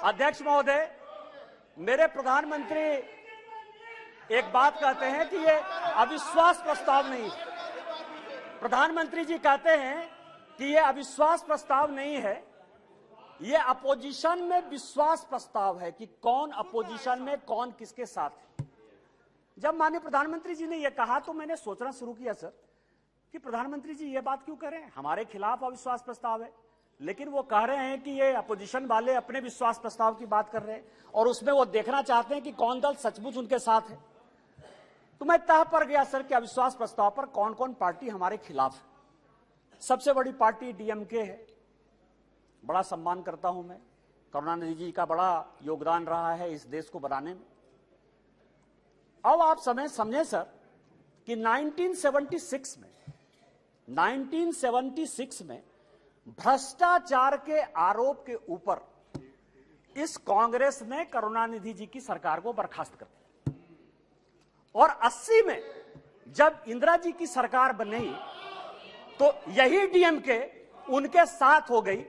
अध्यक्ष महोदय, मेरे प्रधानमंत्री एक बात कहते हैं कि ये अविश्वास प्रस्ताव नहीं है। प्रधानमंत्री जी कहते हैं कि ये अविश्वास प्रस्ताव नहीं है, ये अपोजिशन में विश्वास प्रस्ताव है कि कौन अपोजिशन में कौन किसके साथ है। जब माननीय प्रधानमंत्री जी ने यह कहा तो मैंने सोचना शुरू किया सर कि प्रधानमंत्री जी ये बात क्यों कह रहे हैं, हमारे खिलाफ अविश्वास प्रस्ताव है, लेकिन वो कह रहे हैं कि ये अपोजिशन वाले अपने विश्वास प्रस्ताव की बात कर रहे हैं और उसमें वो देखना चाहते हैं कि कौन दल सचमुच उनके साथ है। तो मैं तह पर गया सर कि अविश्वास प्रस्ताव पर कौन कौन पार्टी हमारे खिलाफ है। सबसे बड़ी पार्टी डीएमके है, बड़ा सम्मान करता हूं मैं, करुणानिधि जी का बड़ा योगदान रहा है इस देश को बनाने में। अब आप समझे सर कि 1976 में भ्रष्टाचार के आरोप के ऊपर इस कांग्रेस ने करुणानिधि जी की सरकार को बर्खास्त कर दिया और 80 में जब इंदिरा जी की सरकार बनी तो यही डीएमके उनके साथ हो गई।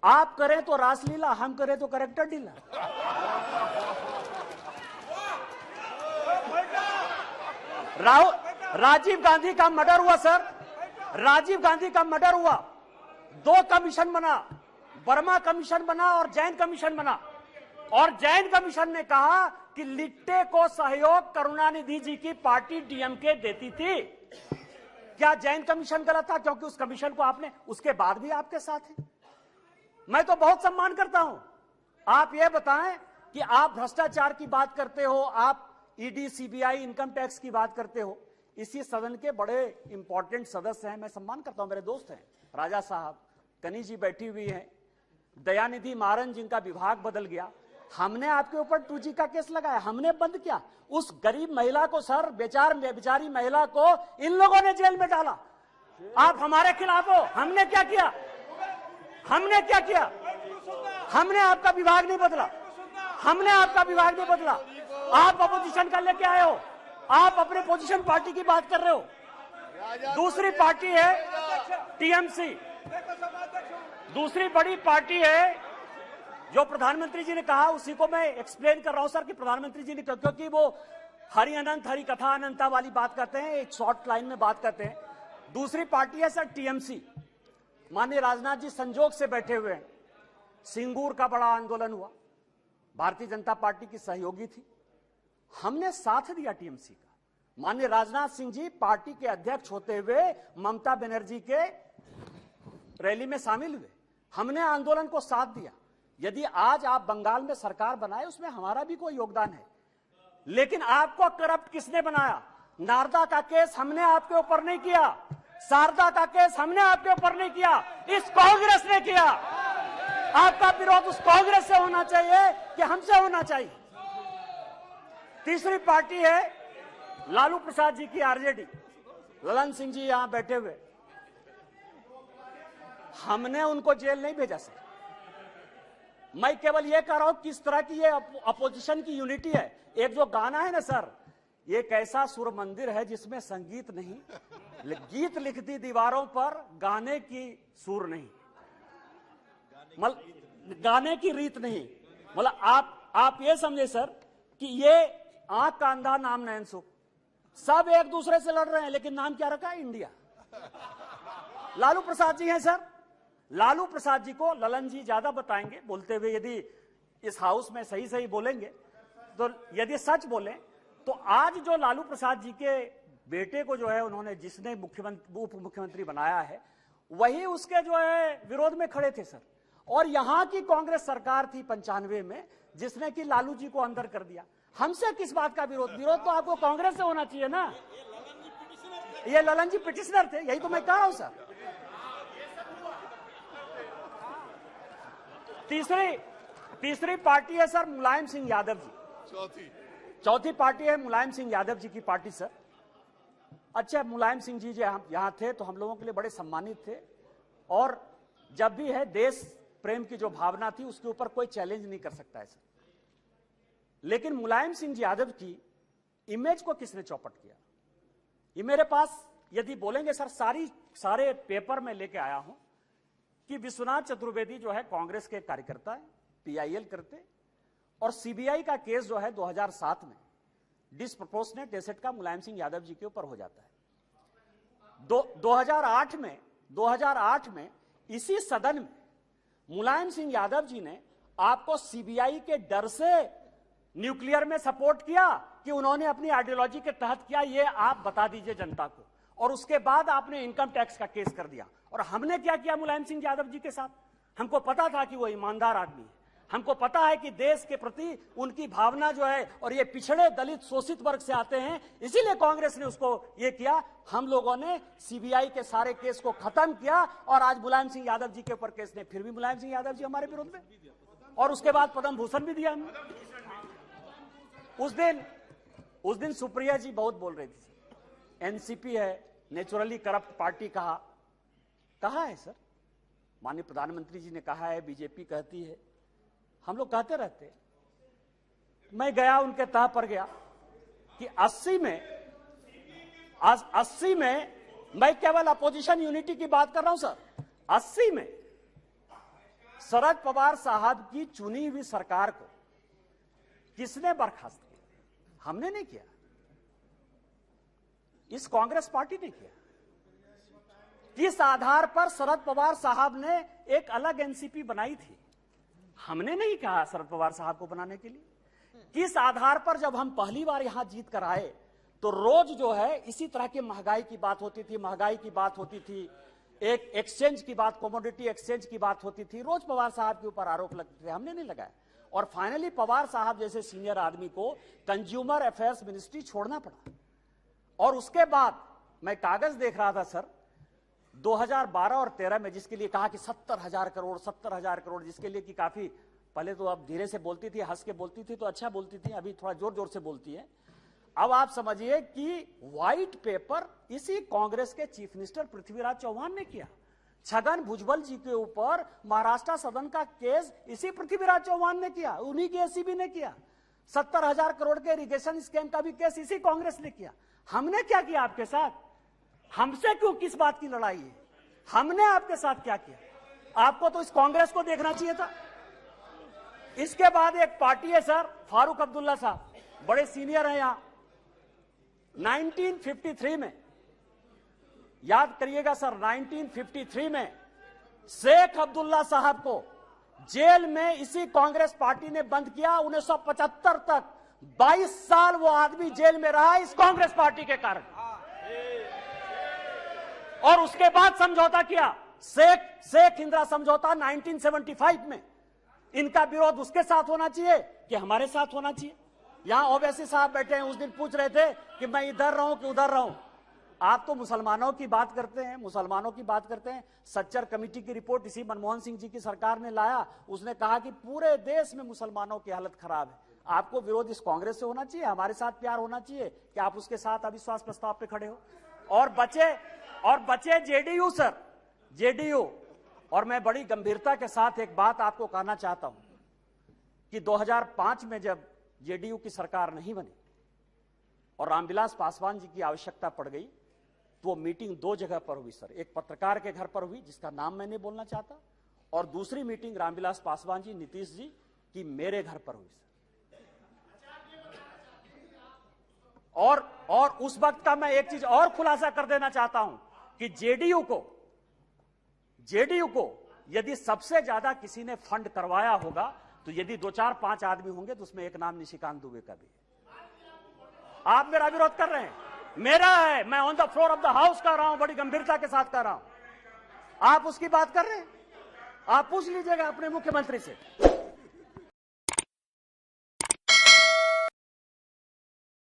आप करें तो रासलीला, हम करें तो कैरेक्टर डीला। राजीव गांधी का मर्डर हुआ सर, राजीव गांधी का मर्डर हुआ, 2 कमीशन बना, वर्मा कमीशन बना और जैन कमीशन बना, और जैन कमीशन ने कहा कि लिट्टे को सहयोग करुणानिधि जी की पार्टी डीएमके देती थी। क्या जैन कमीशन गलत था? क्योंकि उस कमीशन को आपने उसके बाद भी आपके साथ है। मैं तो बहुत सम्मान करता हूं। आप ये बताएं कि आप भ्रष्टाचार की बात करते हो, आप ईडी, सीबीआई, इनकम टैक्स की बात करते हो, इसी सदन के बड़े इंपॉर्टेंट सदस्य हैं, मैं सम्मान करता हूं, मेरे दोस्त हैं, राजा साहब, कनी जी बैठी हुई हैं, दयानिधि मारन जिनका विभाग बदल गया। हमने आपके ऊपर 2G का केस लगाया, हमने बंद किया। उस गरीब महिला को सर, बेचारी महिला को इन लोगों ने जेल में डाला। आप हमारे खिलाफ हो। हमने क्या किया? हमने क्या किया? हमने आपका विभाग नहीं बदला, हमने आपका विभाग नहीं बदला। आप अपोजिशन का लेके आए हो, आप अपने पोजीशन पार्टी की बात कर रहे हो। दूसरी पार्टी है टीएमसी, दूसरी बड़ी पार्टी है जो प्रधानमंत्री जी ने कहा, उसी को मैं एक्सप्लेन कर रहा हूं सर कि प्रधानमंत्री जी ने, क्योंकि वो हरि अनंत हरि कथा अनंता वाली बात करते हैं, एक शॉर्ट लाइन में बात करते हैं। दूसरी पार्टी है सर टीएमसी। माननीय राजनाथ जी संजोग से बैठे हुए हैं। सिंगूर का बड़ा आंदोलन हुआ, भारतीय जनता पार्टी की सहयोगी थी, हमने साथ दिया टीएमसी का। माननीय राजनाथ सिंह जी पार्टी के अध्यक्ष होते हुए ममता बनर्जी के रैली में शामिल हुए, हमने आंदोलन को साथ दिया। यदि आज आप बंगाल में सरकार बनाए, उसमें हमारा भी कोई योगदान है, लेकिन आपको करप्ट किसने बनाया? नारदा का केस हमने आपके ऊपर नहीं किया, शारदा का केस हमने आपके ऊपर नहीं किया, इस कांग्रेस ने किया। आपका विरोध उस कांग्रेस से होना चाहिए कि हमसे होना चाहिए? तीसरी पार्टी है लालू प्रसाद जी की आरजेडी, ललन सिंह जी यहां बैठे हुए, हमने उनको जेल नहीं भेजा सर। मैं केवल यह कह रहा हूं किस तरह की ये अपोजिशन की यूनिटी है। एक जो गाना है ना सर, ये कैसा सुर मंदिर है जिसमें संगीत नहीं, गीत लिख दी दीवारों पर, गाने की सुर नहीं, गाने की रीत नहीं। मतलब आप ये समझे सर कि ये आंख का अंधा नाम नैन सुख, सब एक दूसरे से लड़ रहे हैं, लेकिन नाम क्या रखा है? इंडिया। लालू प्रसाद जी हैं सर, लालू प्रसाद जी को ललन जी ज्यादा बताएंगे बोलते हुए। यदि इस हाउस में सही सही बोलेंगे तो, यदि सच बोले तो आज जो लालू प्रसाद जी के बेटे को जो है उन्होंने, जिसने उप मुख्यमंत्री बनाया है, वही उसके जो है विरोध में खड़े थे सर। और यहां की कांग्रेस सरकार थी 95 में जिसने कि लालू जी को अंदर कर दिया। हमसे किस बात का विरोध? विरोध तो आपको कांग्रेस से होना चाहिए ना। ये ललन जी पिटिशनर थे, यही तो मैं कह रहा हूं सर। तीसरी पार्टी है सर मुलायम सिंह यादव जी। चौथी पार्टी है मुलायम सिंह यादव जी की पार्टी सर। अच्छा, मुलायम सिंह जी जो यहां थे तो हम लोगों के लिए बड़े सम्मानित थे, और जब भी है देश प्रेम की जो भावना थी उसके ऊपर कोई चैलेंज नहीं कर सकता है सर। लेकिन मुलायम सिंह यादव की इमेज को किसने चौपट किया? ये मेरे पास यदि बोलेंगे सर, सारे पेपर में लेके आया हूं कि विश्वनाथ चतुर्वेदी जो है कांग्रेस के कार्यकर्ता है, पीआईएल करते, और सीबीआई का केस जो है 2007 में डिसप्रोपोर्शनेट एसेट का मुलायम सिंह यादव जी के ऊपर हो जाता है। 2008 में इसी सदन में मुलायम सिंह यादव जी ने आपको सीबीआई के डर से न्यूक्लियर में सपोर्ट किया कि उन्होंने अपनी आइडियोलॉजी के तहत किया, ये आप बता दीजिए जनता को। और उसके बाद आपने इनकम टैक्स का केस कर दिया। और हमने क्या किया मुलायम सिंह यादव जी के साथ? हमको पता था कि वो ईमानदार आदमी है, हमको पता है कि देश के प्रति उनकी भावना जो है, और ये पिछड़े दलित शोषित वर्ग से आते हैं, इसीलिए कांग्रेस ने उसको ये किया। हम लोगों ने सीबीआई के सारे केस को खत्म किया और आज मुलायम सिंह यादव जी के ऊपर केस ने, फिर भी मुलायम सिंह यादव जी हमारे विरोध में, और उसके बाद पद्म भूषण भी दिया हमने। उस दिन सुप्रिया जी बहुत बोल रही थी, एनसीपी है नेचुरली करप्ट पार्टी। कहा है सर, माननीय प्रधानमंत्री जी ने कहा है, बीजेपी कहती है, हम लोग कहते रहते। मैं गया उनके तह पर गया कि 80 में मैं केवल अपोजिशन यूनिटी की बात कर रहा हूं सर। 80 में शरद पवार साहब की चुनी हुई सरकार को किसने बर्खास्त किया? हमने नहीं किया, इस कांग्रेस पार्टी ने किया। किस आधार पर शरद पवार साहब ने एक अलग एनसीपी बनाई थी? हमने नहीं कहा शरद पवार साहब को बनाने के लिए। किस आधार पर जब हम पहली बार यहां जीत कर आए तो रोज जो है इसी तरह की महंगाई की बात होती थी, एक एक्सचेंज की बात, कमोडिटी एक्सचेंज की बात होती थी, रोज पवार साहब के ऊपर आरोप लगते थे, हमने नहीं लगाया। और फाइनली पवार साहब जैसे सीनियर आदमी को कंज्यूमर अफेयर्स मिनिस्ट्री छोड़ना पड़ा। और उसके बाद मैं कागज देख रहा था सर, 2012 और 13 में जिसके लिए कहा कि 70,000 करोड़, जिसके लिए कि काफी पहले तो अब धीरे से बोलती थी, हंस के बोलती थी तो अच्छा बोलती थी, अभी थोड़ा जोर जोर से बोलती है। अब आप समझिए कि व्हाइट पेपर इसी कांग्रेस के चीफ मिनिस्टर पृथ्वीराज चौहान ने किया। छगन भुजबल जी के ऊपर महाराष्ट्र सदन का केस इसी पृथ्वीराज चौहान ने किया, उन्हीं की एसीबी ने किया। 70,000 करोड़ के इरिगेशन स्कैम का भी केस इसी कांग्रेस ने किया। हमने क्या किया आपके साथ? हमसे क्यों, किस बात की लड़ाई है? हमने आपके साथ क्या किया? आपको तो इस कांग्रेस को देखना चाहिए था। इसके बाद एक पार्टी है सर, फारूक अब्दुल्ला साहब, बड़े सीनियर हैं यहां। 1953 में, याद करिएगा सर, 1953 में शेख अब्दुल्ला साहब को जेल में इसी कांग्रेस पार्टी ने बंद किया। 1975 तक 22 साल वो आदमी जेल में रहा इस कांग्रेस पार्टी के कारण। और उसके बाद समझौता किया, शेख इंदिरा समझौता 1975 में। इनका विरोध उसके साथ होना चाहिए कि हमारे साथ होना चाहिए? यहां ओवैसी साहब बैठे हैं, उस दिन पूछ रहे थे कि मैं इधर रहूं कि उधर रहूं। आप तो मुसलमानों की बात करते हैं, सच्चर कमेटी की रिपोर्ट इसी मनमोहन सिंह जी की सरकार ने लाया। उसने कहा कि पूरे देश में मुसलमानों की हालत खराब है। आपको विरोध इस कांग्रेस से होना चाहिए, हमारे साथ प्यार होना चाहिए कि आप उसके साथ अविश्वास प्रस्ताव पे खड़े हो। और बचे जेडीयू सर, जेडीयू। और मैं बड़ी गंभीरता के साथ एक बात आपको कहना चाहता हूं कि 2005 में जब जेडीयू की सरकार नहीं बनी और रामविलास पासवान जी की आवश्यकता पड़ गई, तो वो मीटिंग 2 जगह पर हुई सर। एक पत्रकार के घर पर हुई जिसका नाम मैं नहीं बोलना चाहता, और दूसरी मीटिंग रामविलास पासवान जी, नीतीश जी की मेरे घर पर हुई सर। और उस वक्त का मैं एक चीज और खुलासा कर देना चाहता हूं कि जेडीयू को यदि सबसे ज्यादा किसी ने फंड करवाया होगा तो यदि 2, 4, 5 आदमी होंगे तो उसमें एक नाम निशिकांत दुबे का भी है। आप मेरा विरोध कर रहे हैं, मेरा है, मैं on the floor of the house कर रहा हूं, बड़ी गंभीरता के साथ कर रहा हूं। आप उसकी बात कर रहे हैं, आप पूछ लीजिएगा अपने मुख्यमंत्री से।